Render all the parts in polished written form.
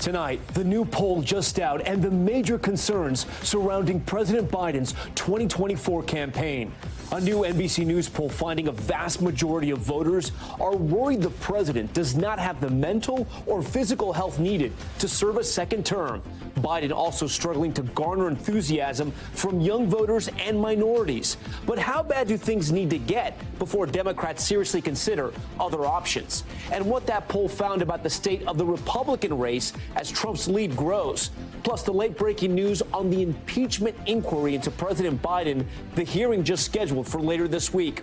Tonight, the new poll just out and the major concerns surrounding President Biden's 2024 campaign. A new NBC News poll finding a vast majority of voters are worried the president does not have the mental or physical health needed to serve a second term. Biden also struggling to garner enthusiasm from young voters and minorities. But how bad do things need to get before Democrats seriously consider other options? And what that poll found about the state of the Republican race as Trump's lead grows. Plus, the late-breaking news on the impeachment inquiry into President Biden, the hearing just scheduled for later this week.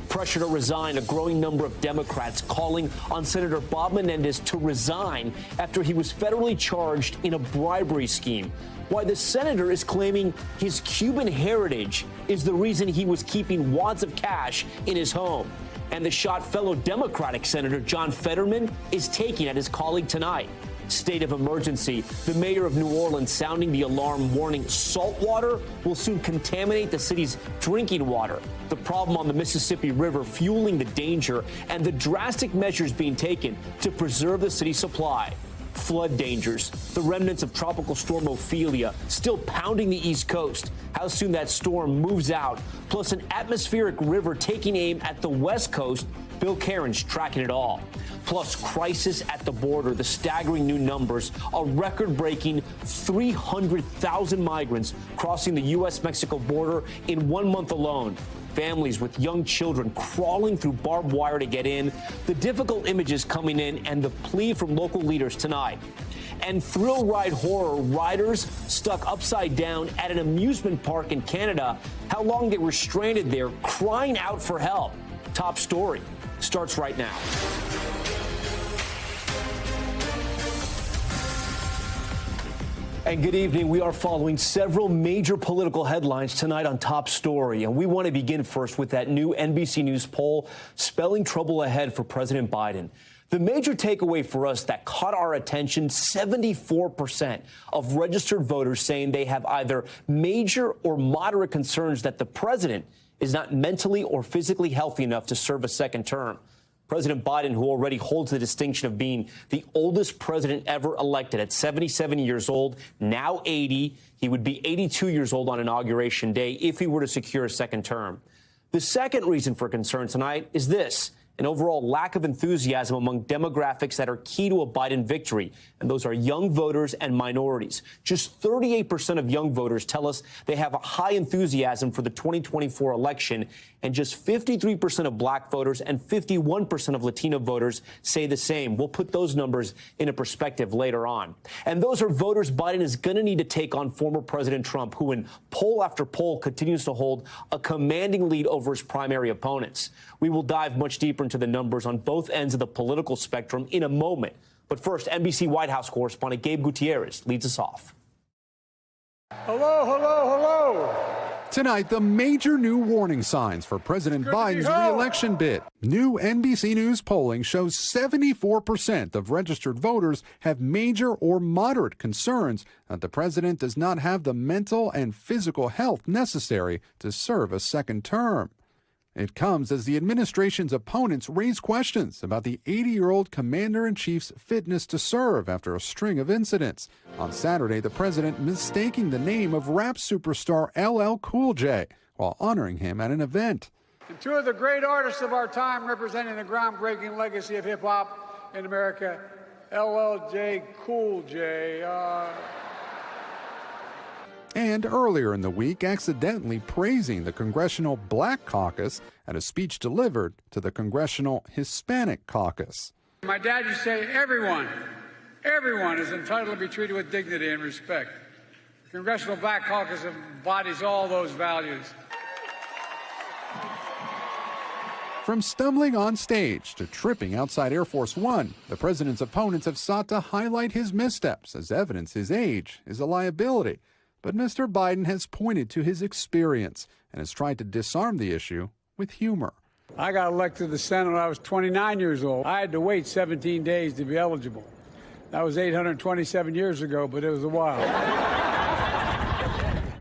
Pressure to resign, a growing number of Democrats calling on Senator Bob Menendez to resign after he was federally charged in a bribery scheme. Why the senator is claiming his Cuban heritage is the reason he was keeping wads of cash in his home. And the shot fellow Democratic Senator John Fetterman is taking at his colleague tonight. State of emergency. The mayor of New Orleans sounding the alarm, warning salt water will soon contaminate the city's drinking water. The problem on the Mississippi River fueling the danger and the drastic measures being taken to preserve the city's supply. Flood dangers. The remnants of Tropical Storm Ophelia still pounding the East Coast. How soon that storm moves out. Plus an atmospheric river taking aim at the West Coast. Bill Caron's tracking it all. Plus crisis at the border, the staggering new numbers, a record-breaking 300,000 migrants crossing the U.S.-Mexico border in 1 month alone. Families with young children crawling through barbed wire to get in, the difficult images coming in, and the plea from local leaders tonight. And thrill ride horror, riders stuck upside down at an amusement park in Canada, how long they were stranded there crying out for help. Top story starts right now. And good evening. We are following several major political headlines tonight on Top Story. And we want to begin first with that new NBC News poll spelling trouble ahead for President Biden. The major takeaway for us that caught our attention, 74% of registered voters saying they have either major or moderate concerns that the president is not mentally or physically healthy enough to serve a second term. President Biden, who already holds the distinction of being the oldest president ever elected at 77 years old, now 80. He would be 82 years old on Inauguration Day if he were to secure a second term. The second reason for concern tonight is this: an overall lack of enthusiasm among demographics that are key to a Biden victory, and those are young voters and minorities. Just 38% of young voters tell us they have a high enthusiasm for the 2024 election, and just 53% of black voters and 51% of Latino voters say the same. We'll put those numbers into perspective later on. And those are voters Biden is going to need to take on former President Trump, who in poll after poll continues to hold a commanding lead over his primary opponents. We will dive much deeper into the numbers on both ends of the political spectrum in a moment. But first, NBC White House correspondent Gabe Gutierrez leads us off. Hello, hello, hello. Tonight, the major new warning signs for President Biden's re-election bid. New NBC News polling shows 74% of registered voters have major or moderate concerns that the president does not have the mental and physical health necessary to serve a second term. It comes as the administration's opponents raise questions about the 80-year-old commander-in-chief's fitness to serve after a string of incidents. On Saturday, the president mistaking the name of rap superstar LL Cool J while honoring him at an event. And two of the great artists of our time representing the groundbreaking legacy of hip-hop in America, LL Cool J. And earlier in the week, accidentally praising the Congressional Black Caucus at a speech delivered to the Congressional Hispanic Caucus. My dad used to say, everyone is entitled to be treated with dignity and respect. The Congressional Black Caucus embodies all those values. From stumbling on stage to tripping outside Air Force One, the president's opponents have sought to highlight his missteps as evidence his age is a liability. But Mr. Biden has pointed to his experience and has tried to disarm the issue with humor. I got elected to the Senate when I was 29 years old. I had to wait 17 days to be eligible. That was 827 years ago, but it was a while.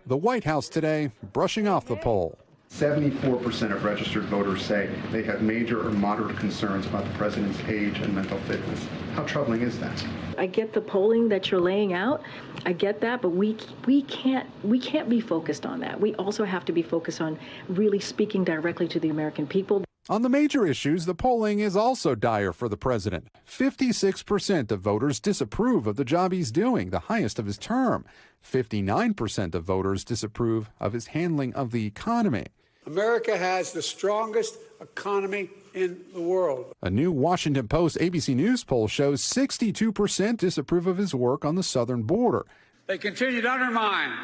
The White House today brushing off the poll. 74% of registered voters say they have major or moderate concerns about the president's age and mental fitness. How troubling is that? I get the polling that you're laying out. I get that, but we can't be focused on that. We also have to be focused on really speaking directly to the American people. On the major issues, the polling is also dire for the president. 56% of voters disapprove of the job he's doing, the highest of his term. 59% of voters disapprove of his handling of the economy. America has the strongest economy in the world. A new Washington Post ABC News poll shows 62% disapprove of his work on the southern border. They continue to undermine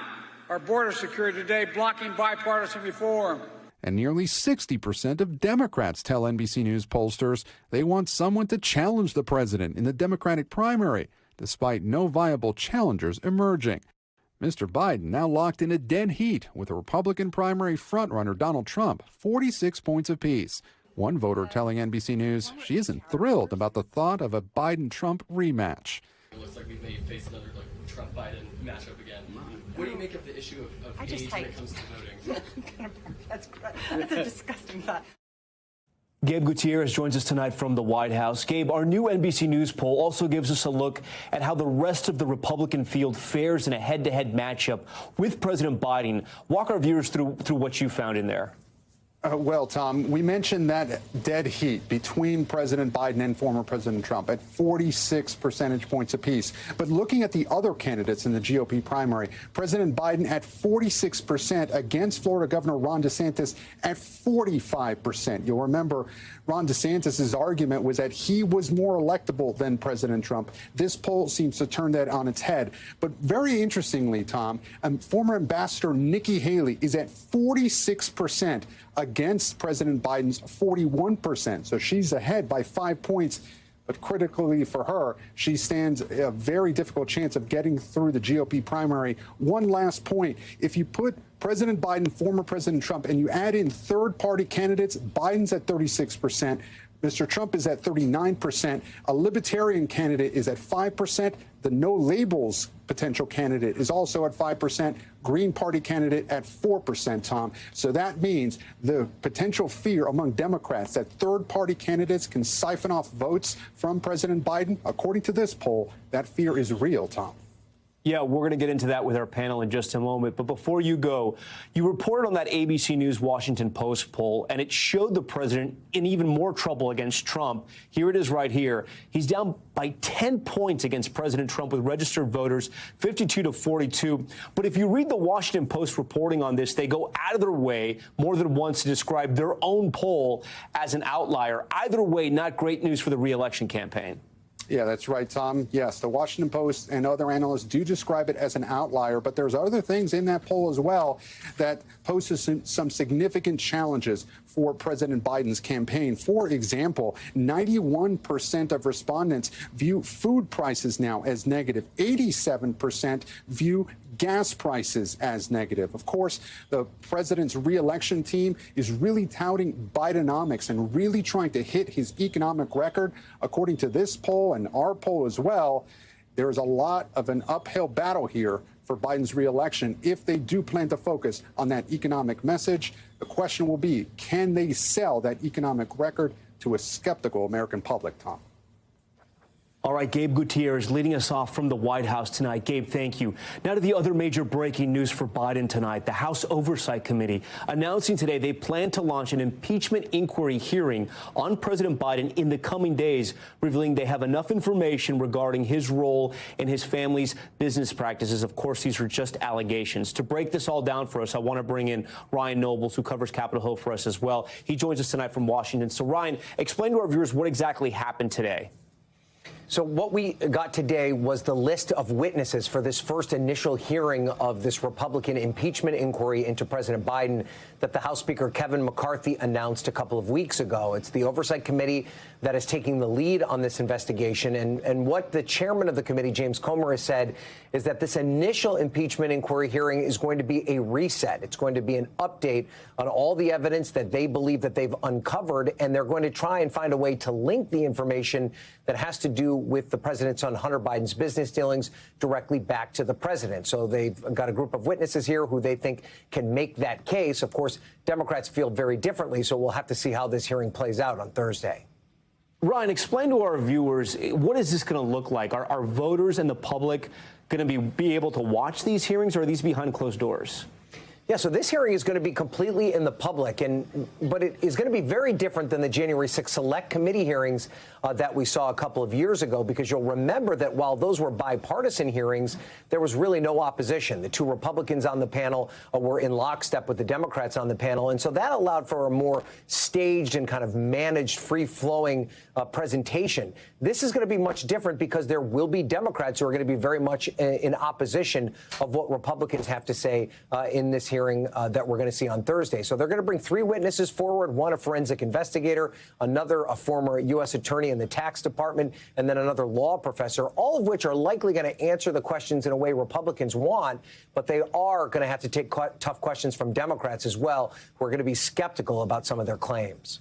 our border security today, blocking bipartisan reform. And nearly 60% of Democrats tell NBC News pollsters they want someone to challenge the president in the Democratic primary, despite no viable challengers emerging. Mr. Biden now locked in a dead heat with a Republican primary frontrunner Donald Trump, 46 points apiece. One voter telling NBC News she isn't thrilled about the thought of a Biden-Trump rematch. It looks like we may face another Trump-Biden matchup again. What do you make of the issue of age when it comes to voting? That's a disgusting thought. Gabe Gutierrez joins us tonight from the White House. Gabe, our new NBC News poll also gives us a look at how the rest of the Republican field fares in a head-to-head matchup with President Biden. Walk our viewers through what you found in there. Well, Tom, we mentioned that dead heat between President Biden and former President Trump at 46 percentage points apiece. But looking at the other candidates in the GOP primary, President Biden at 46% against Florida Governor Ron DeSantis at 45%. You'll remember Ron DeSantis' argument was that he was more electable than President Trump. This poll seems to turn that on its head. But very interestingly, Tom, former Ambassador Nikki Haley is at 46% against President Biden's 41%. So she's ahead by 5 points. But critically for her, she stands a very difficult chance of getting through the GOP primary. One last point. If you put President Biden, former President Trump, and you add in third-party candidates, Biden's at 36%. Mr. Trump is at 39%. A libertarian candidate is at 5%. The no labels potential candidate is also at 5%. Green Party candidate at 4%, Tom. So that means the potential fear among Democrats that third-party candidates can siphon off votes from President Biden, according to this poll, that fear is real, Tom. Yeah, we're going to get into that with our panel in just a moment. But before you go, you reported on that ABC News Washington Post poll, and it showed the president in even more trouble against Trump. Here it is right here. He's down by 10 points against President Trump with registered voters, 52 to 42. But if you read the Washington Post reporting on this, they go out of their way more than once to describe their own poll as an outlier. Either way, not great news for the re-election campaign. Yeah, that's right, Tom. Yes, the Washington Post and other analysts do describe it as an outlier, but there's other things in that poll as well that poses some significant challenges for President Biden's campaign. For example, 91% of respondents view food prices now as negative. 87% view gas prices as negative. Of course, the president's re-election team is really touting Bidenomics and really trying to hit his economic record. According to this poll and our poll as well, there is a lot of an uphill battle here for Biden's re-election if they do plan to focus on that economic message. The question will be, can they sell that economic record to a skeptical American public, Tom? All right, Gabe Gutierrez leading us off from the White House tonight. Gabe, thank you. Now to the other major breaking news for Biden tonight. The House Oversight Committee announcing today they plan to launch an impeachment inquiry hearing on President Biden in the coming days, revealing they have enough information regarding his role in his family's business practices. Of course, these are just allegations. To break this all down for us, I want to bring in Ryan Nobles, who covers Capitol Hill for us as well. He joins us tonight from Washington. So, Ryan, explain to our viewers what exactly happened today. So what we got today was the list of witnesses for this first initial hearing of this Republican impeachment inquiry into President Biden that the House Speaker Kevin McCarthy announced a couple of weeks ago. It's the Oversight Committee that is taking the lead on this investigation. And what the chairman of the committee, James Comer, has said is that this initial impeachment inquiry hearing is going to be a reset. It's going to be an update on all the evidence that they believe that they've uncovered, and they're going to try and find a way to link the information that has to do with the president's son Hunter Biden's business dealings directly back to the president. So they've got a group of witnesses here who they think can make that case. Of course, Democrats feel very differently, so we'll have to see how this hearing plays out on Thursday. Ryan, explain to our viewers, what is this going to look like? Are voters and the public going to be able to watch these hearings, or are these behind closed doors? Yeah, so this hearing is going to be completely in the public, but it is going to be very different than the January 6th Select Committee hearings that we saw a couple of years ago, because you'll remember that while those were bipartisan hearings, there was really no opposition. The two Republicans on the panel were in lockstep with the Democrats on the panel, and so that allowed for a more staged and kind of managed, free-flowing presentation. This is going to be much different because there will be Democrats who are going to be very much in opposition of what Republicans have to say in this hearing that we're going to see on Thursday. So they're going to bring three witnesses forward, one a forensic investigator, another a former U.S. attorney in the tax department, and then another law professor, all of which are likely going to answer the questions in a way Republicans want, but they are going to have to take tough questions from Democrats as well, who are going to be skeptical about some of their claims.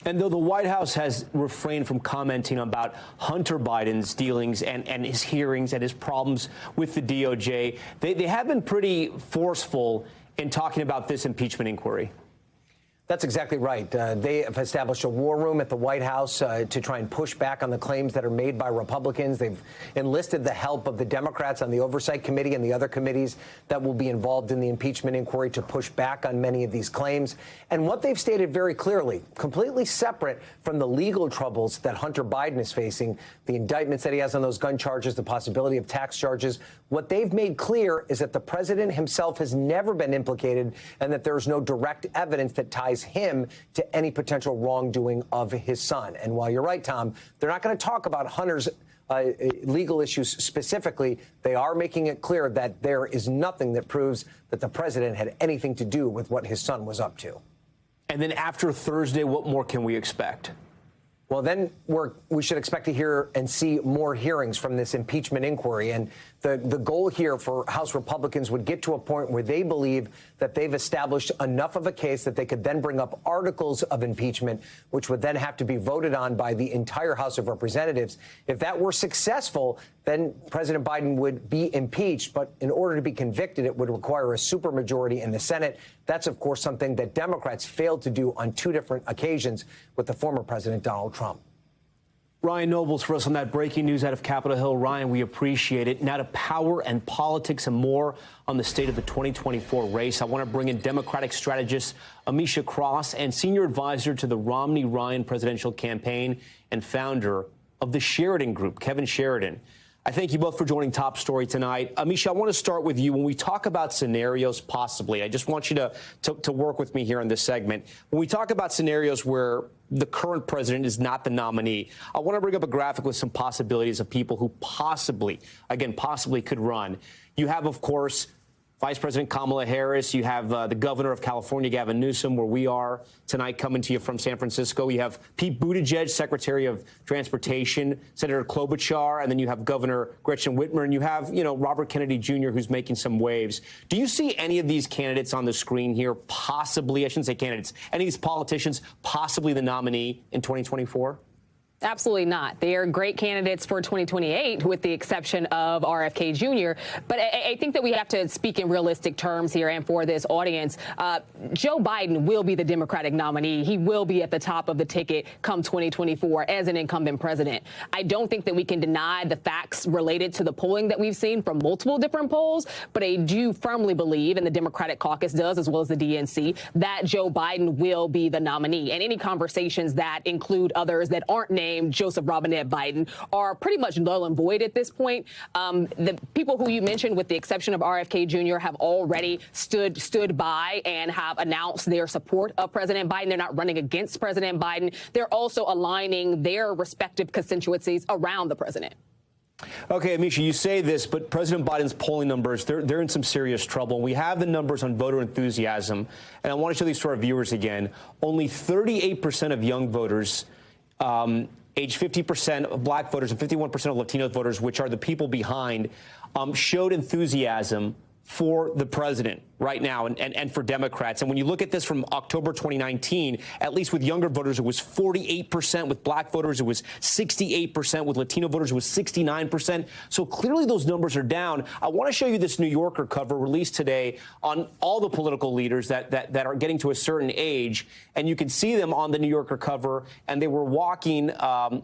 And though the White House has refrained from commenting about Hunter Biden's dealings and his hearings and his problems with the DOJ, they have been pretty forceful in talking about this impeachment inquiry. That's exactly right. They have established a war room at the White House to try and push back on the claims that are made by Republicans. They've enlisted the help of the Democrats on the Oversight Committee and the other committees that will be involved in the impeachment inquiry to push back on many of these claims. And what they've stated very clearly, completely separate from the legal troubles that Hunter Biden is facing, the indictments that he has on those gun charges, the possibility of tax charges, what they've made clear is that the president himself has never been implicated and that there's no direct evidence that ties him to any potential wrongdoing of his son. And while you're right, Tom, they're not going to talk about Hunter's legal issues specifically. They are making it clear that there is nothing that proves that the president had anything to do with what his son was up to. And then after Thursday, what more can we expect? Well, then we should expect to hear and see more hearings from this impeachment inquiry. And the goal here for House Republicans would get to a point where they believe that they've established enough of a case that they could then bring up articles of impeachment, which would then have to be voted on by the entire House of Representatives. If that were successful, then President Biden would be impeached. But in order to be convicted, it would require a supermajority in the Senate. That's, of course, something that Democrats failed to do on two different occasions with the former President Donald Trump. Ryan Nobles for us on that breaking news out of Capitol Hill. Ryan, we appreciate it. Now to power and politics and more on the state of the 2024 race. I want to bring in Democratic strategist Amisha Cross and senior advisor to the Romney-Ryan presidential campaign and founder of the Sheridan Group, Kevin Sheridan. I thank you both for joining Top Story tonight. Amisha, I want to start with you. When we talk about scenarios, possibly, I just want you to work with me here in this segment. When we talk about scenarios where the current president is not the nominee, I want to bring up a graphic with some possibilities of people who possibly could run. You have, of course, Vice President Kamala Harris. You have the governor of California, Gavin Newsom, where we are tonight, coming to you from San Francisco. You have Pete Buttigieg, Secretary of Transportation, Senator Klobuchar, and then you have Governor Gretchen Whitmer, and you have, Robert Kennedy Jr., who's making some waves. Do you see any of these candidates on the screen here, possibly, I shouldn't say candidates, any of these politicians possibly the nominee in 2024? Absolutely not. They are great candidates for 2028, with the exception of RFK Jr. But I think that we have to speak in realistic terms here, and for this audience, Joe Biden will be the Democratic nominee. He will be at the top of the ticket come 2024 as an incumbent president. I don't think that we can deny the facts related to the polling that we've seen from multiple different polls, but I do firmly believe, and the Democratic caucus does, as well as the DNC, that Joe Biden will be the nominee. And any conversations that include others that aren't named Joseph Robinette Biden are pretty much null and void at this point. The people who you mentioned, with the exception of RFK Jr., have already stood by and have announced their support of President Biden. They're not running against President Biden. They're also aligning their respective constituencies around the president. Okay, Amisha, you say this, but President Biden's polling numbers, they're in some serious trouble. We have the numbers on voter enthusiasm, and I want to show these to our viewers again. Only 38% of young voters age 50% of black voters and 51% of Latino voters, which are the people behind, showed enthusiasm for the president right now and for Democrats. And when you look at this from October 2019, at least with younger voters, it was 48%. With black voters, it was 68%. With Latino voters, it was 69%. So clearly those numbers are down. I want to show you this New Yorker cover released today on all the political leaders that are getting to a certain age. And you can see them on the New Yorker cover. And they were walking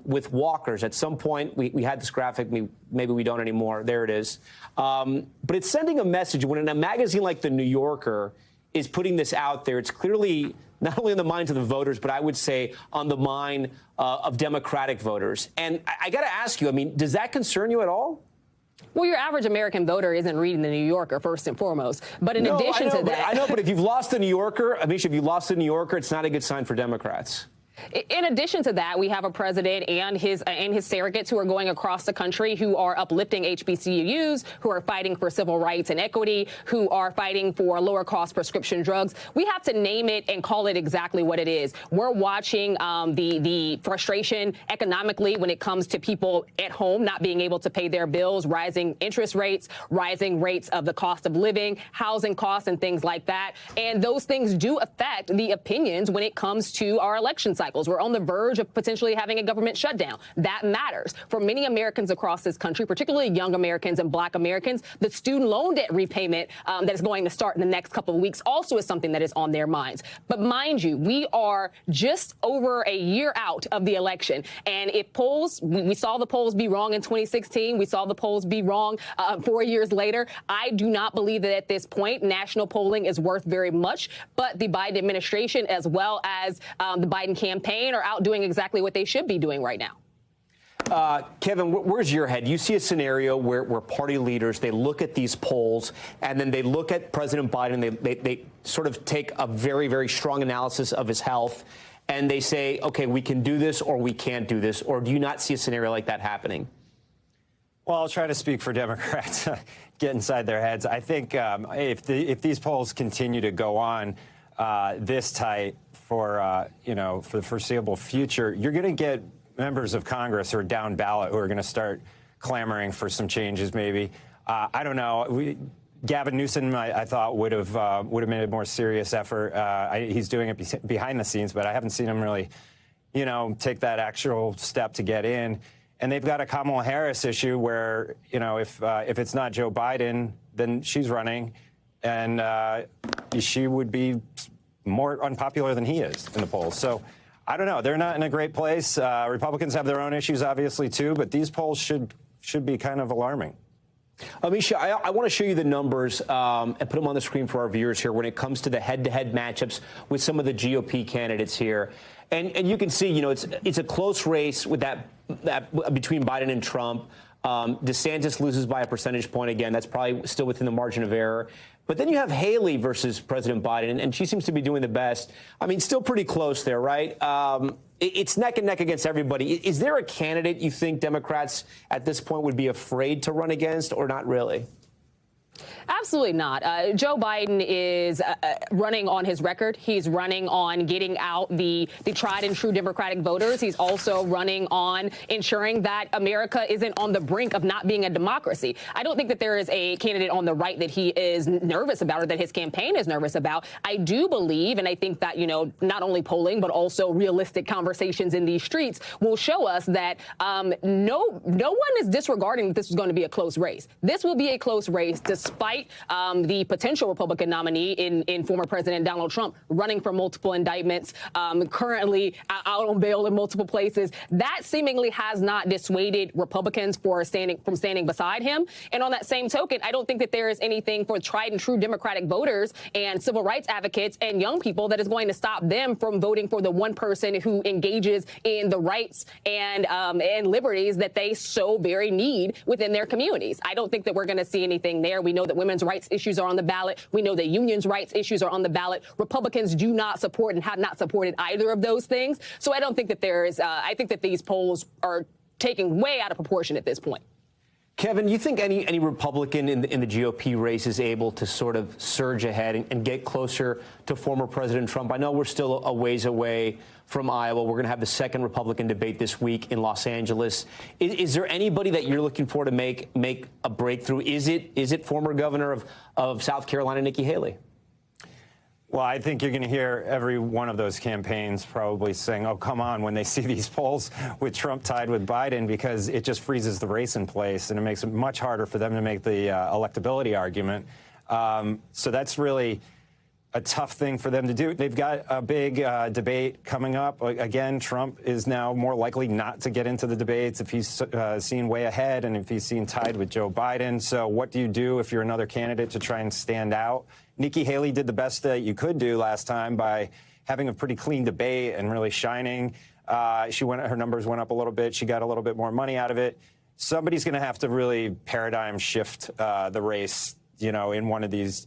with walkers. At some point, we had this graphic. Maybe we don't anymore. There it is. But it's sending a message. When a magazine like the New Yorker is putting this out there, it's clearly not only on the minds of the voters, but I would say on the mind of Democratic voters. And I got to ask you, I mean, does that concern you at all? Well, your average American voter isn't reading the New Yorker first and foremost. But in addition to that, I know, but if you've lost the New Yorker, Amisha, if you lost the New Yorker, it's not a good sign for Democrats. In addition to that, we have a president and his surrogates who are going across the country, who are uplifting HBCUs, who are fighting for civil rights and equity, who are fighting for lower cost prescription drugs. We have to name it and call it exactly what it is. We're watching the frustration economically when it comes to people at home not being able to pay their bills, rising interest rates, rising rates of the cost of living, housing costs, and things like that. And those things do affect the opinions when it comes to our election cycles. We're on the verge of potentially having a government shutdown. That matters. For many Americans across this country, particularly young Americans and black Americans, the student loan debt repayment that is going to start in the next couple of weeks also is something that is on their minds. But mind you, we are just over a year out of the election. And if polls, we saw the polls be wrong in 2016. We saw the polls be wrong 4 years later. I do not believe that at this point national polling is worth very much. But the Biden administration, as well as the Biden campaign, are out doing exactly what they should be doing right now. Kevin, where's your head? You see a scenario where party leaders, they look at these polls and then they look at President Biden. They sort of take a very, very strong analysis of his health and they say, OK, we can do this or we can't do this. Or do you not see a scenario like that happening? Well, I'll try to speak for Democrats, get inside their heads. I think if these polls continue to go on this tight for the foreseeable future, you're going to get members of Congress who are down ballot who are going to start clamoring for some changes. Maybe I don't know. Gavin Newsom, I thought would have made a more serious effort. He's doing it behind the scenes, but I haven't seen him really, take that actual step to get in. And they've got a Kamala Harris issue where, if it's not Joe Biden, then she's running, and she would be more unpopular than he is in the polls. So I don't know. They're not in a great place. Republicans have their own issues, obviously, too. But these polls should be kind of alarming. Amisha, I want to show you the numbers and put them on the screen for our viewers here when it comes to the head-to-head matchups with some of the GOP candidates here. And you can see, it's a close race with that between Biden and Trump. DeSantis loses by a percentage point again. That's probably still within the margin of error. But then you have Haley versus President Biden, and she seems to be doing the best. I mean, still pretty close there, right? It's neck and neck against everybody. Is there a candidate you think Democrats at this point would be afraid to run against, or not really? Absolutely not. Joe Biden is running on his record. He's running on getting out the tried and true Democratic voters. He's also running on ensuring that America isn't on the brink of not being a democracy. I don't think that there is a candidate on the right that he is nervous about or that his campaign is nervous about. I do believe, and I think that, not only polling, but also realistic conversations in these streets will show us that no one is disregarding that this is going to be a close race. This will be a close race despite the potential Republican nominee in former President Donald Trump running for multiple indictments, currently out on bail in multiple places. That seemingly has not dissuaded Republicans from standing beside him. And on that same token, I don't think that there is anything for tried and true Democratic voters and civil rights advocates and young people that is going to stop them from voting for the one person who engages in the rights and liberties that they so very need within their communities. I don't think that we're going to see anything there. We know that women's rights issues are on the ballot. We know that unions' rights issues are on the ballot. Republicans do not support and have not supported either of those things. So I don't think that there is, I think that these polls are taking way out of proportion at this point. Kevin, you think any Republican in the GOP race is able to sort of surge ahead and get closer to former President Trump? I know we're still a ways away from Iowa. We're going to have the second Republican debate this week in Los Angeles. Is there anybody that you're looking for to make a breakthrough? Is it former governor of South Carolina, Nikki Haley? Well, I think you're going to hear every one of those campaigns probably saying, oh, come on, when they see these polls with Trump tied with Biden, because it just freezes the race in place and it makes it much harder for them to make the electability argument. So that's really a tough thing for them to do. They've got a big debate coming up. Again, Trump is now more likely not to get into the debates if he's seen way ahead and if he's seen tied with Joe Biden. So what do you do if you're another candidate to try and stand out? Nikki Haley did the best that you could do last time by having a pretty clean debate and really shining. Her numbers went up a little bit. She got a little bit more money out of it. Somebody's going to have to really paradigm shift the race, in one of these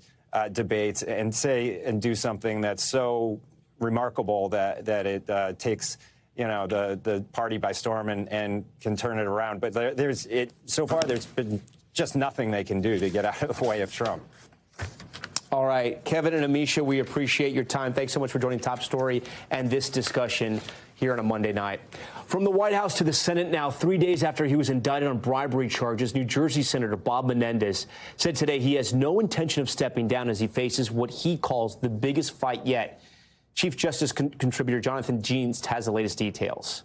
debates and do something that's so remarkable that it takes, the party by storm and can turn it around. But so far there's been just nothing they can do to get out of the way of Trump. All right, Kevin and Amisha, we appreciate your time. Thanks so much for joining Top Story and this discussion here on a Monday night. From the White House to the Senate now, 3 days after he was indicted on bribery charges, New Jersey Senator Bob Menendez said today he has no intention of stepping down as he faces what he calls the biggest fight yet. Chief Justice contributor Jonathan Jeans has the latest details.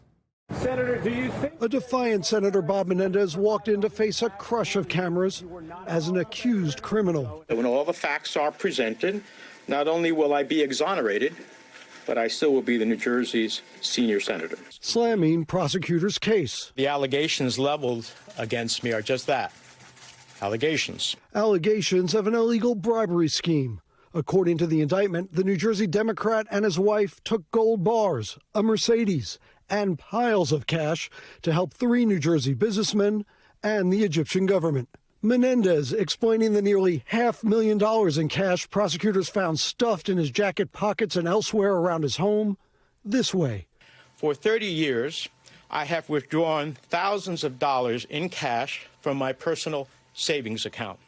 Senator, do you think... A defiant Senator Bob Menendez walked in to face a crush of cameras as an accused criminal. When all the facts are presented, not only will I be exonerated, but I still will be the New Jersey's senior senator. Slamming prosecutors' case. The allegations leveled against me are just that, allegations. Allegations of an illegal bribery scheme. According to the indictment, the New Jersey Democrat and his wife took gold bars, a Mercedes, and piles of cash to help 3 New Jersey businessmen and the Egyptian government. Menendez explaining the nearly $500,000 in cash prosecutors found stuffed in his jacket pockets and elsewhere around his home this way. For 30 years, I have withdrawn thousands of dollars in cash from my personal savings account,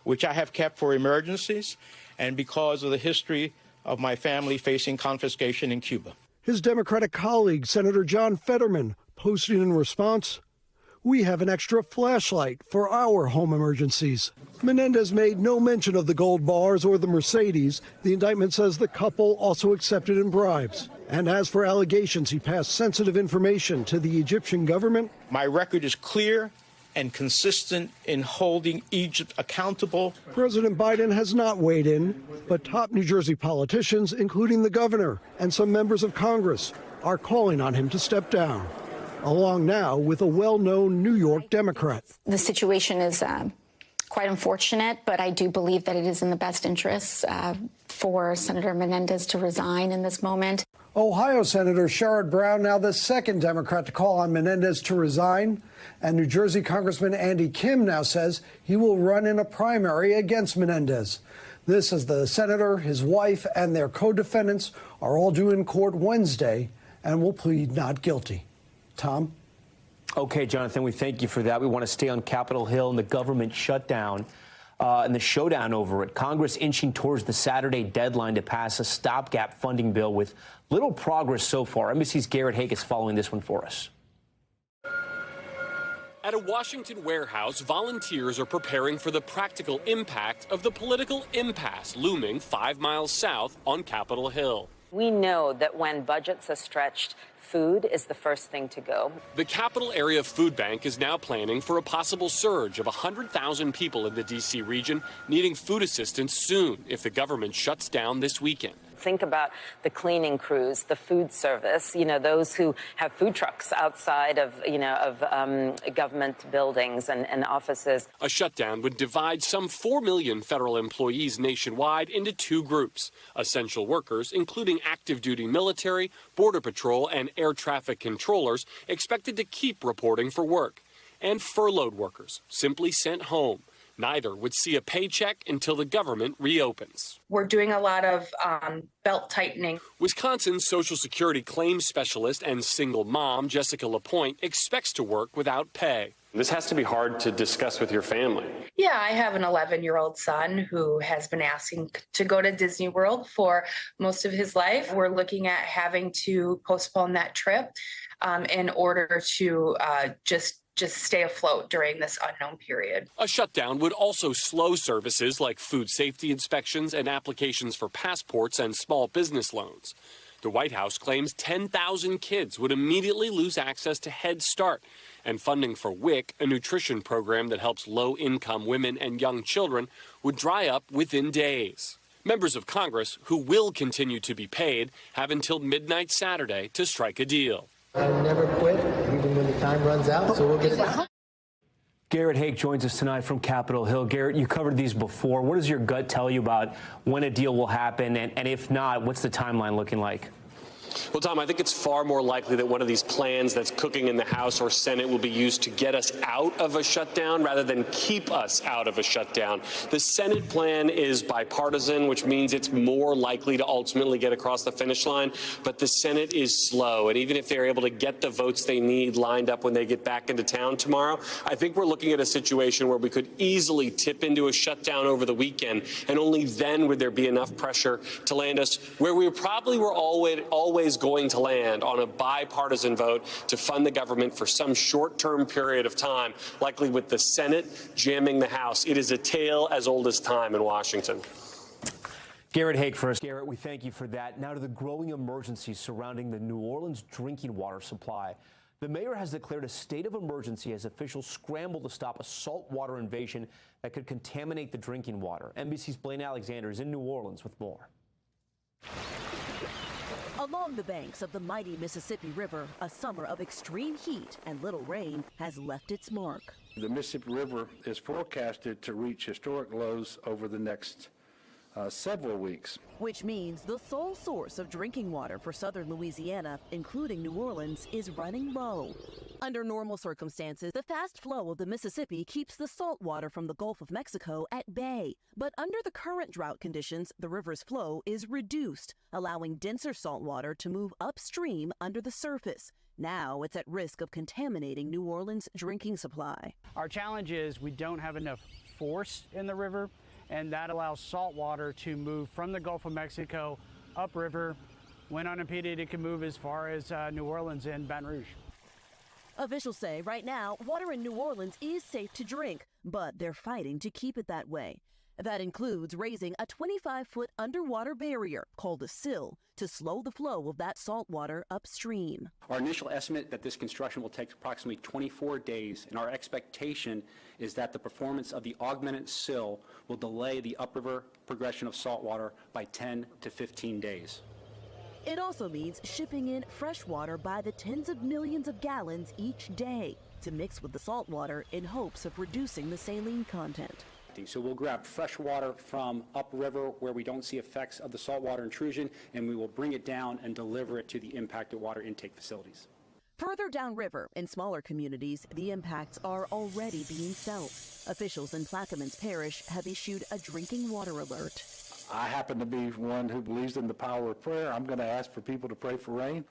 which I have kept for emergencies and because of the history of my family facing confiscation in Cuba. His Democratic colleague, Senator John Fetterman, posting in response, "We have an extra flashlight for our home emergencies." Menendez made no mention of the gold bars or the Mercedes. The indictment says the couple also accepted in bribes. And as for allegations he passed sensitive information to the Egyptian government, my record is clear and consistent in holding Egypt accountable. President Biden has not weighed in, but top New Jersey politicians, including the governor and some members of Congress, are calling on him to step down, along now with a well-known New York Democrat. The situation is quite unfortunate, but I do believe that it is in the best interests for Senator Menendez to resign in this moment. Ohio Senator Sherrod Brown, now the second Democrat to call on Menendez to resign. And New Jersey Congressman Andy Kim now says he will run in a primary against Menendez. This as the senator, his wife, and their co-defendants are all due in court Wednesday and will plead not guilty. Tom? Okay, Jonathan, we thank you for that. We want to stay on Capitol Hill and the government shutdown and the showdown over it. Congress inching towards the Saturday deadline to pass a stopgap funding bill with little progress so far. NBC's Garrett Haake is following this one for us. At a Washington warehouse, volunteers are preparing for the practical impact of the political impasse looming 5 miles south on Capitol Hill. We know that when budgets are stretched, food is the first thing to go. The Capital Area Food Bank is now planning for a possible surge of 100,000 people in the D.C. region needing food assistance soon if the government shuts down this weekend. Think about the cleaning crews, the food service, those who have food trucks outside of, government buildings and offices. A shutdown would divide some 4 million federal employees nationwide into 2 groups. Essential workers, including active duty military, Border Patrol, and air traffic controllers, expected to keep reporting for work. And furloughed workers, simply sent home. Neither would see a paycheck until the government reopens. We're doing a lot of belt tightening. Wisconsin's Social Security claims specialist and single mom, Jessica LaPointe, expects to work without pay. This has to be hard to discuss with your family. Yeah, I have an 11-year-old son who has been asking to go to Disney World for most of his life. We're looking at having to postpone that trip in order to just stay afloat during this unknown period. A shutdown would also slow services like food safety inspections and applications for passports and small business loans. The White House claims 10,000 kids would immediately lose access to Head Start, and funding for WIC, a nutrition program that helps low-income women and young children, would dry up within days. Members of Congress, who will continue to be paid, have until midnight Saturday to strike a deal. I never quit, even when the time runs out, so we'll get it done. Garrett Haake joins us tonight from Capitol Hill. Garrett, you covered these before. What does your gut tell you about when a deal will happen? And if not, what's the timeline looking like? Well, Tom, I think it's far more likely that one of these plans that's cooking in the House or Senate will be used to get us out of a shutdown rather than keep us out of a shutdown. The Senate plan is bipartisan, which means it's more likely to ultimately get across the finish line. But the Senate is slow. And even if they're able to get the votes they need lined up when they get back into town tomorrow, I think we're looking at a situation where we could easily tip into a shutdown over the weekend. And only then would there be enough pressure to land us where we probably were always going to land, on a bipartisan vote to fund the government for some short-term period of time, likely with the Senate jamming the House. It is a tale as old as time in Washington. Garrett Haake first. Garrett, we thank you for that. Now to the growing emergency surrounding the New Orleans drinking water supply. The mayor has declared a state of emergency as officials scramble to stop a saltwater invasion that could contaminate the drinking water. NBC's Blaine Alexander is in New Orleans with more. Along the banks of the mighty Mississippi River, a summer of extreme heat and little rain has left its mark. The Mississippi River is forecasted to reach historic lows over the next several weeks. Which means the sole source of drinking water for southern Louisiana, including New Orleans, is running low. Under normal circumstances, the fast flow of the Mississippi keeps the salt water from the Gulf of Mexico at bay. But under the current drought conditions, the river's flow is reduced, allowing denser salt water to move upstream under the surface. Now it's at risk of contaminating New Orleans' drinking supply. Our challenge is we don't have enough force in the river, and that allows salt water to move from the Gulf of Mexico upriver. When unimpeded, it can move as far as New Orleans and Baton Rouge. Officials say right now, water in New Orleans is safe to drink, but they're fighting to keep it that way. That includes raising a 25-foot underwater barrier called a sill to slow the flow of that salt water upstream. Our initial estimate that this construction will take approximately 24 days, and our expectation is that the performance of the augmented sill will delay the upriver progression of salt water by 10 to 15 days. It also means shipping in fresh water by the tens of millions of gallons each day to mix with the salt water in hopes of reducing the saline content. So we'll grab fresh water from upriver where we don't see effects of the saltwater intrusion, and we will bring it down and deliver it to the impacted water intake facilities. Further downriver, in smaller communities, the impacts are already being felt. Officials in Plaquemines Parish have issued a drinking water alert. I happen to be one who believes in the power of prayer. I'm going to ask for people to pray for rain.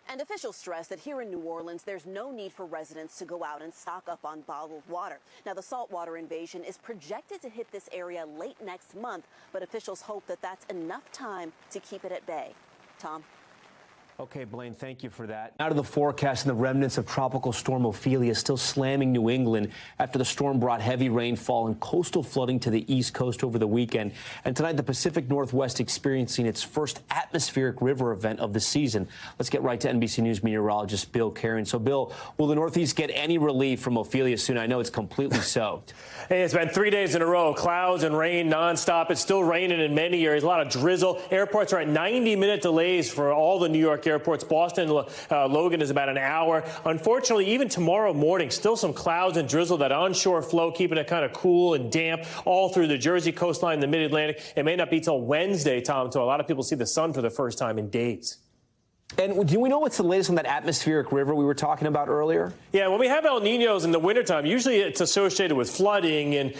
And officials stress that here in New Orleans, there's no need for residents to go out and stock up on bottled water. Now, the saltwater invasion is projected to hit this area late next month, but officials hope that that's enough time to keep it at bay. Tom? Okay, Blaine, thank you for that. Now to the forecast, and the remnants of Tropical Storm Ophelia still slamming New England after the storm brought heavy rainfall and coastal flooding to the East Coast over the weekend. And tonight, the Pacific Northwest experiencing its first atmospheric river event of the season. Let's get right to NBC News meteorologist Bill Karen. So, Bill, will the Northeast get any relief from Ophelia soon? I know it's completely soaked. Hey, it's been 3 days in a row. Clouds and rain nonstop. It's still raining in many areas. A lot of drizzle. Airports are at 90-minute delays for all the New York airports. Boston, Logan is about an hour. Unfortunately, even tomorrow morning, still some clouds and drizzle. That onshore flow keeping it kind of cool and damp all through the Jersey coastline, the mid-Atlantic. It may not be till Wednesday, Tom, until a lot of people see the sun for the first time in days. And do we know what's the latest on that atmospheric river we were talking about earlier? Yeah, when we have El Niños in the wintertime, usually it's associated with flooding and,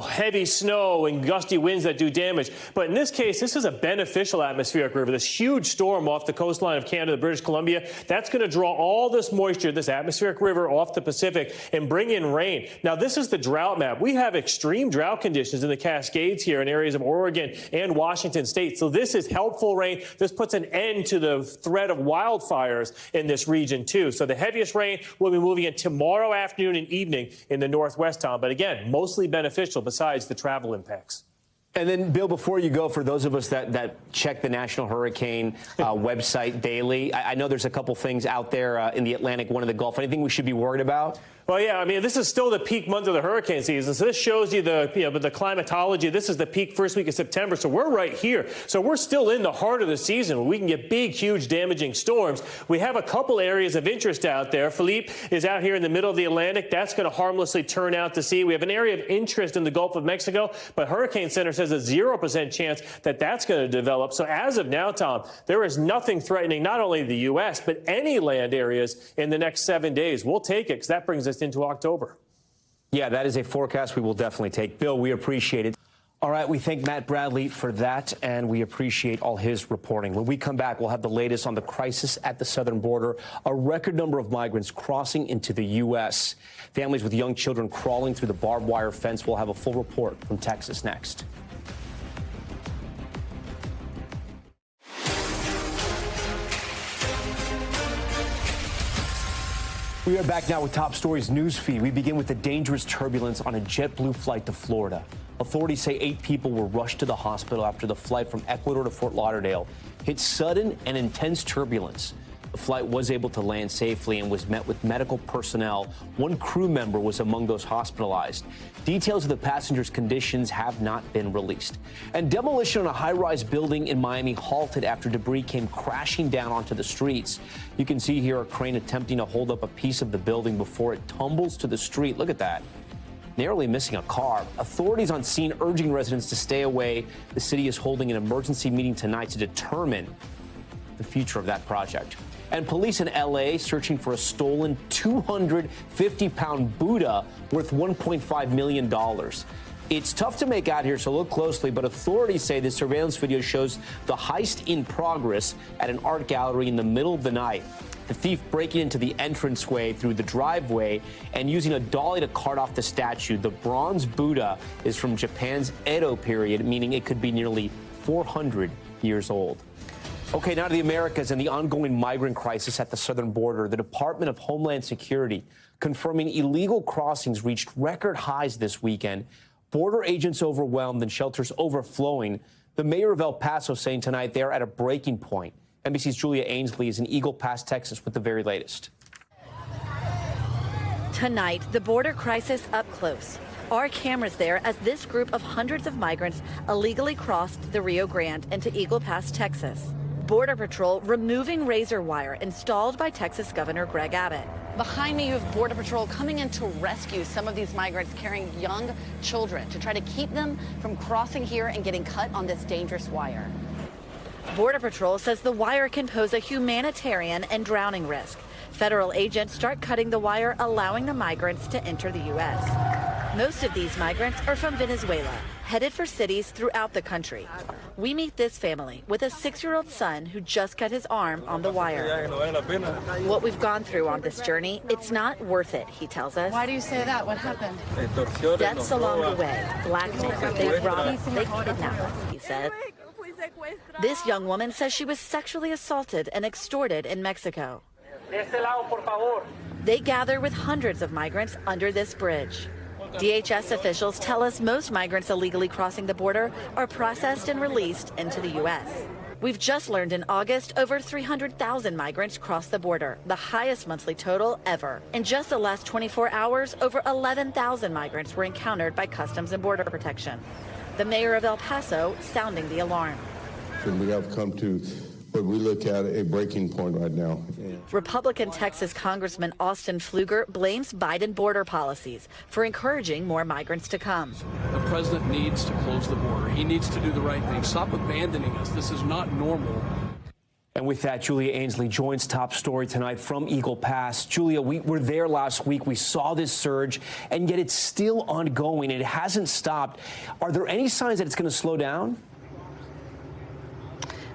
heavy snow and gusty winds that do damage. But in this case, this is a beneficial atmospheric river. This huge storm off the coastline of Canada, British Columbia, that's going to draw all this moisture, this atmospheric river off the Pacific and bring in rain. Now, this is the drought map. We have extreme drought conditions in the Cascades here in areas of Oregon and Washington state. So this is helpful rain. This puts an end to the threat of wildfires in this region, too. So the heaviest rain will be moving in tomorrow afternoon and evening in the northwest, Tom. But again, mostly beneficial besides the travel impacts. And then, Bill, before you go, for those of us that check the National Hurricane website daily, I know there's a couple things out there in the Atlantic, one in the Gulf. Anything we should be worried about? Well, yeah, I mean, this is still the peak month of the hurricane season. So this shows you the climatology. This is the peak first week of September. So we're right here. So we're still in the heart of the season where we can get big, huge, damaging storms. We have a couple areas of interest out there. Philippe is out here in the middle of the Atlantic. That's going to harmlessly turn out to sea. We have an area of interest in the Gulf of Mexico, but Hurricane Center says a 0% chance that that's going to develop. So as of now, Tom, there is nothing threatening not only the U.S., but any land areas in the next 7 days. We'll take it because that brings us into October. Yeah, that is a forecast we will definitely take. Bill, we appreciate it. All right, we thank Matt Bradley for that, and we appreciate all his reporting. When we come back, we'll have the latest on the crisis at the southern border, a record number of migrants crossing into the U.S., families with young children crawling through the barbed wire fence. We'll have a full report from Texas next. We are back now with Top Stories news feed. We begin with the dangerous turbulence on a JetBlue flight to Florida. Authorities say 8 people were rushed to the hospital after the flight from Ecuador to Fort Lauderdale hit sudden and intense turbulence. The flight was able to land safely and was met with medical personnel. One crew member was among those hospitalized. Details of the passengers' conditions have not been released. And demolition on a high-rise building in Miami halted after debris came crashing down onto the streets. You can see here a crane attempting to hold up a piece of the building before it tumbles to the street. Look at that. Narrowly missing a car. Authorities on scene urging residents to stay away. The city is holding an emergency meeting tonight to determine the future of that project. And police in L.A. searching for a stolen 250-pound Buddha worth $1.5 million. It's tough to make out here, so look closely, but authorities say the surveillance video shows the heist in progress at an art gallery in the middle of the night. The thief breaking into the entranceway through the driveway and using a dolly to cart off the statue. The bronze Buddha is from Japan's Edo period, meaning it could be nearly 400 years old. Okay, now to the Americas and the ongoing migrant crisis at the southern border. The Department of Homeland Security confirming illegal crossings reached record highs this weekend. Border agents overwhelmed and shelters overflowing. The mayor of El Paso saying tonight they're at a breaking point. NBC's Julia Ainsley is in Eagle Pass, Texas, with the very latest. Tonight, the border crisis up close. Our cameras there as this group of hundreds of migrants illegally crossed the Rio Grande into Eagle Pass, Texas. Border Patrol removing razor wire installed by Texas Governor Greg Abbott. Behind me, you have Border Patrol coming in to rescue some of these migrants carrying young children to try to keep them from crossing here and getting cut on this dangerous wire. Border Patrol says the wire can pose a humanitarian and drowning risk. Federal agents start cutting the wire, allowing the migrants to enter the U.S. Most of these migrants are from Venezuela, headed for cities throughout the country. We meet this family with a 6-year-old son who just got his arm on the wire. What we've gone through on this journey, it's not worth it, he tells us. Why do you say that? What happened? Deaths along the way, blackmail, they rob us, they kidnap us, he said. This young woman says she was sexually assaulted and extorted in Mexico. They gather with hundreds of migrants under this bridge. DHS officials tell us most migrants illegally crossing the border are processed and released into the U.S. We've just learned in August over 300,000 migrants crossed the border, the highest monthly total ever. In just the last 24 hours, over 11,000 migrants were encountered by Customs and Border Protection. The mayor of El Paso sounding the alarm. And we have come to what we look at a breaking point right now. Republican Texas Congressman Austin Pfluger blames Biden border policies for encouraging more migrants to come. The president needs to close the border. He needs to do the right thing. Stop abandoning us. This is not normal. And with that, Julia Ainsley joins Top Story tonight from Eagle Pass. Julia, we were there last week. We saw this surge, and yet it's still ongoing. It hasn't stopped. Are there any signs that it's going to slow down?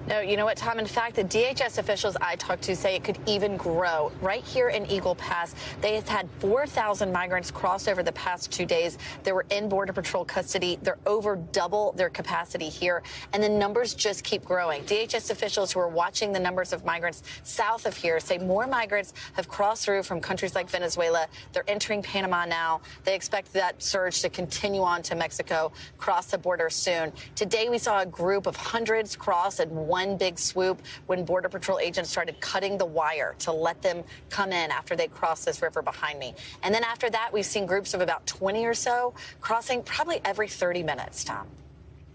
No, you know what, Tom? In fact, the DHS officials I talked to say it could even grow. Right here in Eagle Pass, they have had 4,000 migrants cross over the past 2 days. They were in Border Patrol custody. They're over double their capacity here, and the numbers just keep growing. DHS officials who are watching the numbers of migrants south of here say more migrants have crossed through from countries like Venezuela. They're entering Panama now. They expect that surge to continue on to Mexico, cross the border soon. Today, we saw a group of hundreds cross at one big swoop when Border Patrol agents started cutting the wire to let them come in after they crossed this river behind me. And then after that, we've seen groups of about 20 or so crossing probably every 30 minutes, Tom.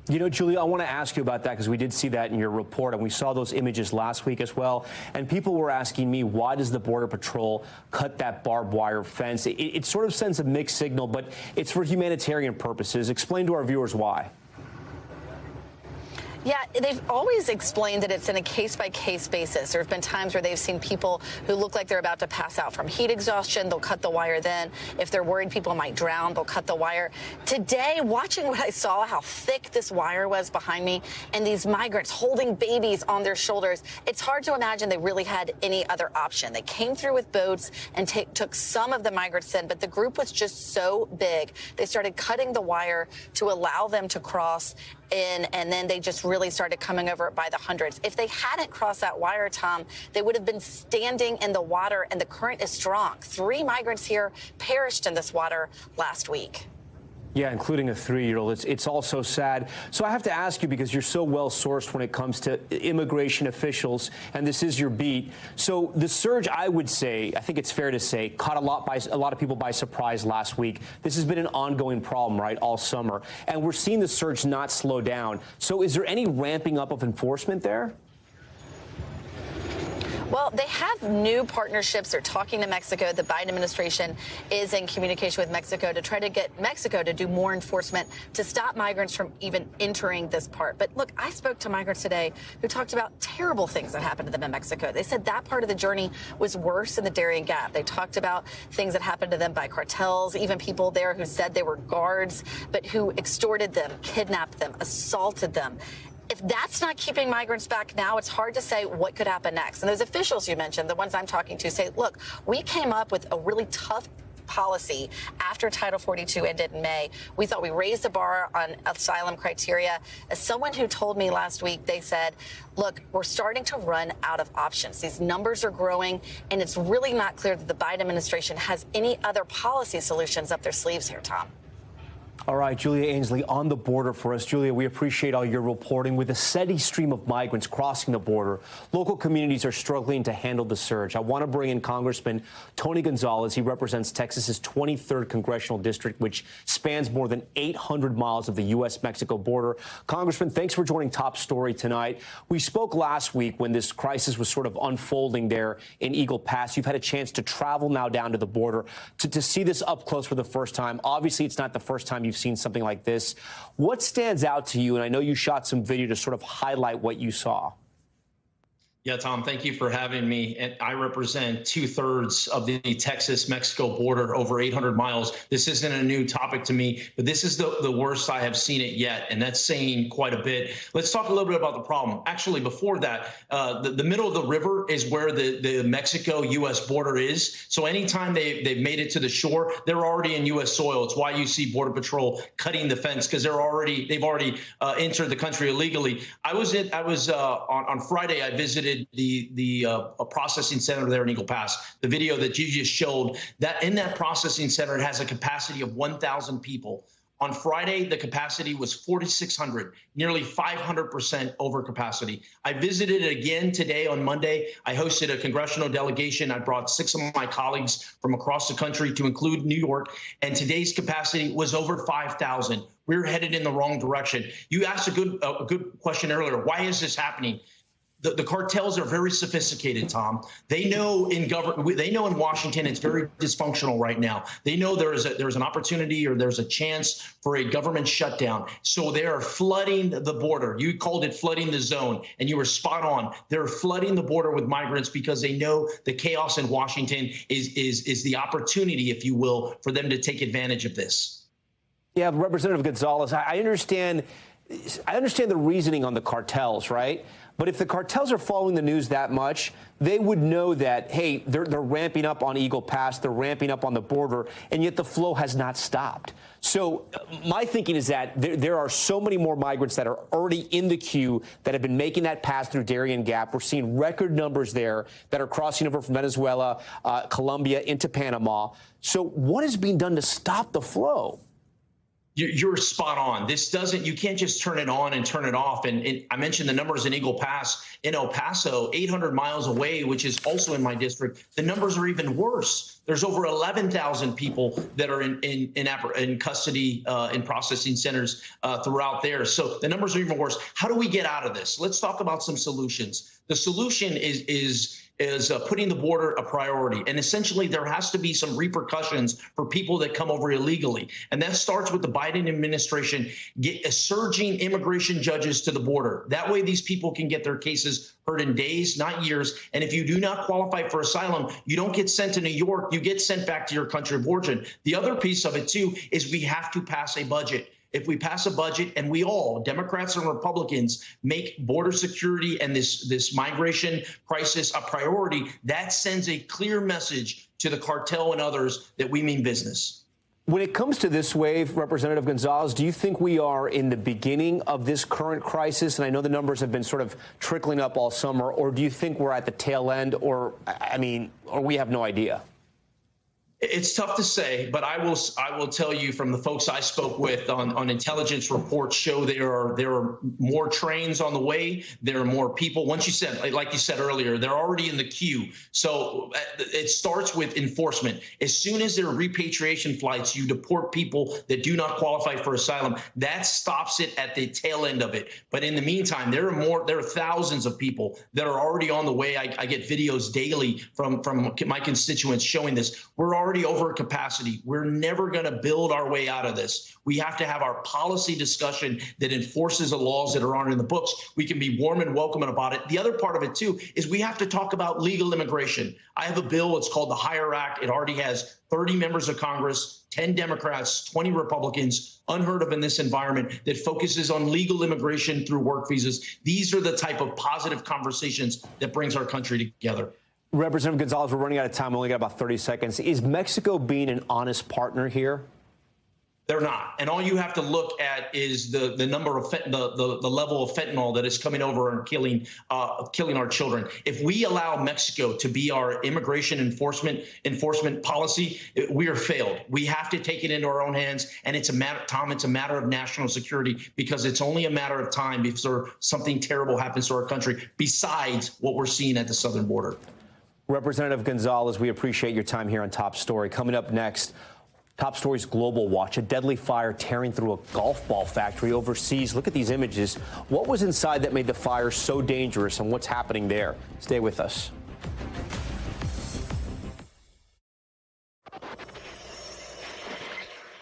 You know, Julia, I want to ask you about that because we did see that in your report, and we saw those images last week as well. And people were asking me, why does the Border Patrol cut that barbed wire fence? It sort of sends a mixed signal, but it's for humanitarian purposes. Explain to our viewers why. Yeah, they've always explained that it's in a case-by-case basis. There have been times where they've seen people who look like they're about to pass out from heat exhaustion. They'll cut the wire then. If they're worried people might drown, they'll cut the wire. Today, watching what I saw, how thick this wire was behind me, and these migrants holding babies on their shoulders, it's hard to imagine they really had any other option. They came through with boats and took some of the migrants in, but the group was just so big. They started cutting the wire to allow them to cross in, and then they just really started coming over it by the hundreds. If they hadn't crossed that wire, Tom, they would have been standing in the water, and the current is strong. 3 migrants here perished in this water last week. Yeah, including a 3-year-old. It's all so sad. So I have to ask you, because you're so well sourced when it comes to immigration officials, and this is your beat. So the surge, I would say, I think it's fair to say, caught a lot of people by surprise last week. This has been an ongoing problem, right, all summer. And we're seeing the surge not slow down. So is there any ramping up of enforcement there? Well, they have new partnerships. They're talking to Mexico. The Biden administration is in communication with Mexico to try to get Mexico to do more enforcement to stop migrants from even entering this part. But look, I spoke to migrants today who talked about terrible things that happened to them in Mexico. They said that part of the journey was worse than the Darien Gap. They talked about things that happened to them by cartels, even people there who said they were guards, but who extorted them, kidnapped them, assaulted them. If that's not keeping migrants back now, it's hard to say what could happen next. And those officials you mentioned, the ones I'm talking to, say, look, we came up with a really tough policy after Title 42 ended in May. We thought we raised the bar on asylum criteria. As someone who told me last week, they said, look, we're starting to run out of options. These numbers are growing, and it's really not clear that the Biden administration has any other policy solutions up their sleeves here, Tom. All right, Julia Ainsley on the border for us. Julia, we appreciate all your reporting. With a steady stream of migrants crossing the border, local communities are struggling to handle the surge. I want to bring in Congressman Tony Gonzalez. He represents Texas's 23rd congressional district, which spans more than 800 miles of the U.S.-Mexico border. Congressman, thanks for joining Top Story tonight. We spoke last week when this crisis was sort of unfolding there in Eagle Pass. You've had a chance to travel now down to the border to see this up close for the first time. Obviously, it's not the first time you've seen something like this. What stands out to you? And I know you shot some video to sort of highlight what you saw. Yeah, Tom, thank you for having me. And I represent 2/3 of the Texas-Mexico border, over 800 miles. This isn't a new topic to me, but this is the worst I have seen it yet, and that's saying quite a bit. Let's talk a little bit about the problem. Actually, before that, the middle of the river is where the Mexico-U.S. border is. So anytime they've made it to the shore, they're already in U.S. soil. It's why you see Border Patrol cutting the fence, because they've already entered the country illegally. On Friday, I visited the processing center there in Eagle Pass. The video that you just showed, that in that processing center, it has a capacity of 1,000 people. On Friday, the capacity was 4,600, nearly 500% over capacity. I visited it again today on Monday. I hosted a congressional delegation. I brought 6 of my colleagues from across the country, to include New York, and today's capacity was over 5,000. We're headed in the wrong direction. You asked a good question earlier. Why is this happening? The cartels are very sophisticated, Tom. They know in Washington it's very dysfunctional right now. They know there's an opportunity or there's a chance for a government shutdown. So they are flooding the border. You called it flooding the zone, and you were spot on. They're flooding the border with migrants because they know the chaos in Washington is the opportunity, if you will, for them to take advantage of this. Yeah, Representative Gonzalez, I understand the reasoning on the cartels, right? But if the cartels are following the news that much, they would know that, hey, they're ramping up on Eagle Pass, they're ramping up on the border, and yet the flow has not stopped. So my thinking is that there are so many more migrants that are already in the queue that have been making that pass through Darien Gap. We're seeing record numbers there that are crossing over from Venezuela, Colombia into Panama. So what is being done to stop the flow? You're spot on. You can't just turn it on and turn it off. And I mentioned the numbers in Eagle Pass in El Paso, 800 miles away, which is also in my district. The numbers are even worse. There's over 11,000 people that are in custody in processing centers throughout there. So the numbers are even worse. How do we get out of this? Let's talk about some solutions. The solution is putting the border a priority. And essentially, there has to be some repercussions for people that come over illegally. And that starts with the Biden administration surging immigration judges to the border. That way, these people can get their cases heard in days, not years. And if you do not qualify for asylum, you don't get sent to New York. You get sent back to your country of origin. The other piece of it, too, is we have to pass a budget. If we pass a budget and we all, Democrats and Republicans, make border security and this migration crisis a priority, that sends a clear message to the cartel and others that we mean business. When it comes to this wave, Representative Gonzalez, do you think we are in the beginning of this current crisis? And I know the numbers have been sort of trickling up all summer. Or do you think we're at the tail end? Or we have no idea? It's tough to say, but I will tell you from the folks I spoke with on intelligence reports show there are more trains on the way. There are more people. Once you said, like you said earlier, they're already in the queue. So it starts with enforcement. As soon as there are repatriation flights, you deport people that do not qualify for asylum. That stops it at the tail end of it. But in the meantime, there are thousands of people that are already on the way. I get videos daily from my constituents showing this. We're already over capacity. We're never going to build our way out of this. We have to have our policy discussion that enforces the laws that are on in the books. We can be warm and welcoming about it. The other part of it, too, is we have to talk about legal immigration. I have a bill. It's called the HIRE Act. It already has 30 members of Congress, 10 Democrats, 20 Republicans, unheard of in this environment, that focuses on legal immigration through work visas. These are the type of positive conversations that brings our country together. Representative Gonzalez, we're running out of time. We only got about 30 seconds. Is Mexico being an honest partner here? They're not. And all you have to look at is the number of the level of fentanyl that is coming over and killing our children. If we allow Mexico to be our immigration enforcement policy, we are failed. We have to take it into our own hands. And it's a matter, Tom, it's a matter of national security, because it's only a matter of time before something terrible happens to our country, besides what we're seeing at the southern border. Representative Gonzalez, we appreciate your time here on Top Story. Coming up next, Top Story's Global Watch, a deadly fire tearing through a golf ball factory overseas. Look at these images. What was inside that made the fire so dangerous, and what's happening there? Stay with us.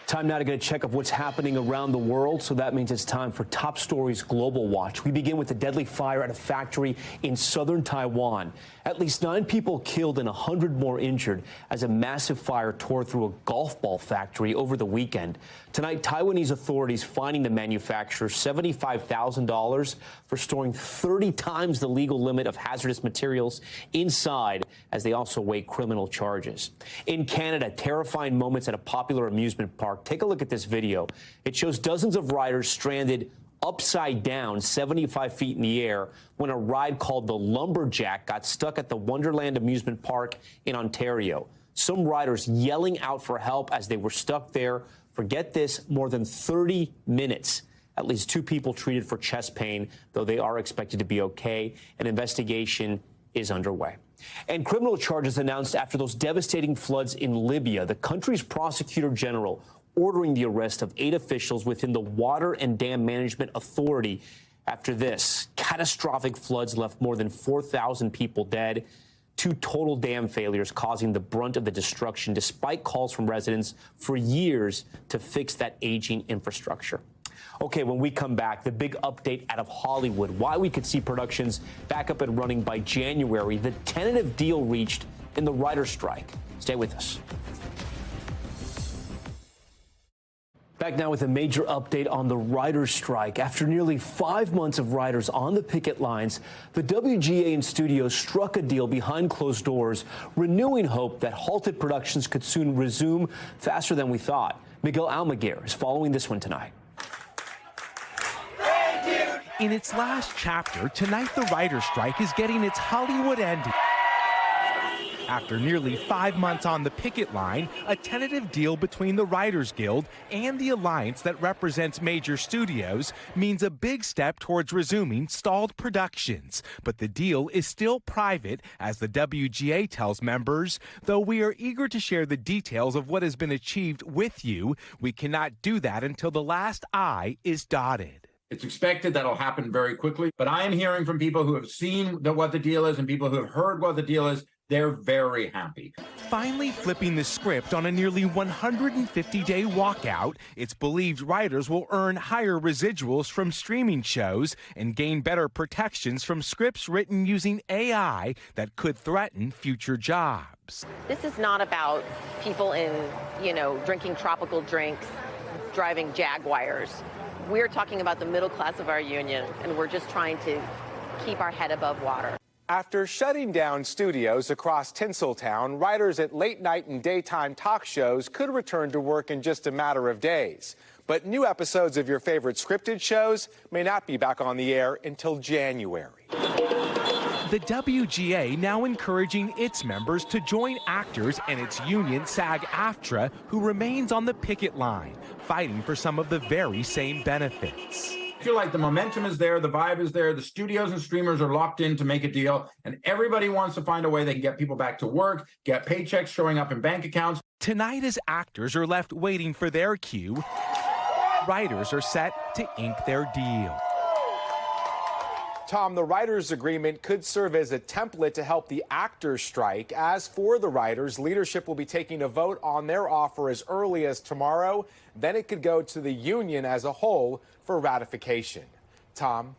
Time now to get a check of what's happening around the world. So that means it's time for Top Story's Global Watch. We begin with a deadly fire at a factory in southern Taiwan. At least 9 people killed and 100 more injured as a massive fire tore through a golf ball factory over the weekend. Tonight, Taiwanese authorities fining the manufacturer $75,000 for storing 30 times the legal limit of hazardous materials inside, as they also weigh criminal charges. In Canada, terrifying moments at a popular amusement park. Take a look at this video. It shows dozens of riders stranded upside down 75 feet in the air when a ride called the Lumberjack got stuck at the Wonderland amusement park in Ontario. Some riders yelling out for help as they were stuck there for, get this, more than 30 minutes. At least 2 people treated for chest pain, though they are expected to be okay. An investigation is underway. And criminal charges announced after those devastating floods in Libya. The country's prosecutor general ordering the arrest of 8 officials within the Water and Dam Management Authority After this, catastrophic floods left more than 4,000 people dead. 2 total dam failures causing the brunt of the destruction, despite calls from residents for years to fix that aging infrastructure. Okay, when we come back, the big update out of Hollywood, why we could see productions back up and running by January, the tentative deal reached in the writer's strike. Stay with us. Back now with a major update on the writers' strike. After nearly 5 months of writers on the picket lines, the WGA and studios struck a deal behind closed doors, renewing hope that halted productions could soon resume faster than we thought. Miguel Almaguer is following this one tonight. In its last chapter, tonight the writers' strike is getting its Hollywood ending. After nearly 5 months on the picket line, a tentative deal between the Writers Guild and the alliance that represents major studios means a big step towards resuming stalled productions. But the deal is still private, as the WGA tells members. Though we are eager to share the details of what has been achieved with you, we cannot do that until the last I is dotted. It's expected that'll happen very quickly, but I am hearing from people who have seen what the deal is and people who have heard what the deal is. They're very happy. Finally flipping the script on a nearly 150-day walkout, it's believed writers will earn higher residuals from streaming shows and gain better protections from scripts written using AI that could threaten future jobs. This is not about people in, drinking tropical drinks, driving Jaguars. We're talking about the middle class of our union, and we're just trying to keep our head above water. After shutting down studios across Tinseltown, writers at late night and daytime talk shows could return to work in just a matter of days. But new episodes of your favorite scripted shows may not be back on the air until January. The WGA now encouraging its members to join actors and its union SAG-AFTRA, who remains on the picket line, fighting for some of the very same benefits. I feel like the momentum is there, the vibe is there, the studios and streamers are locked in to make a deal, and everybody wants to find a way they can get people back to work, get paychecks showing up in bank accounts. Tonight, as actors are left waiting for their cue, writers are set to ink their deal. Tom, the writers' agreement could serve as a template to help the actors strike. As for the writers, leadership will be taking a vote on their offer as early as tomorrow. Then it could go to the union as a whole for ratification. Tom?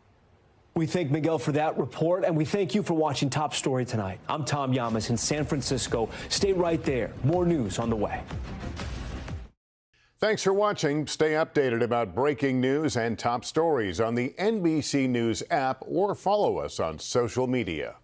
We thank Miguel for that report, and we thank you for watching Top Story tonight. I'm Tom Llamas in San Francisco. Stay right there. More news on the way. Thanks for watching. Stay updated about breaking news and top stories on the NBC News app or follow us on social media.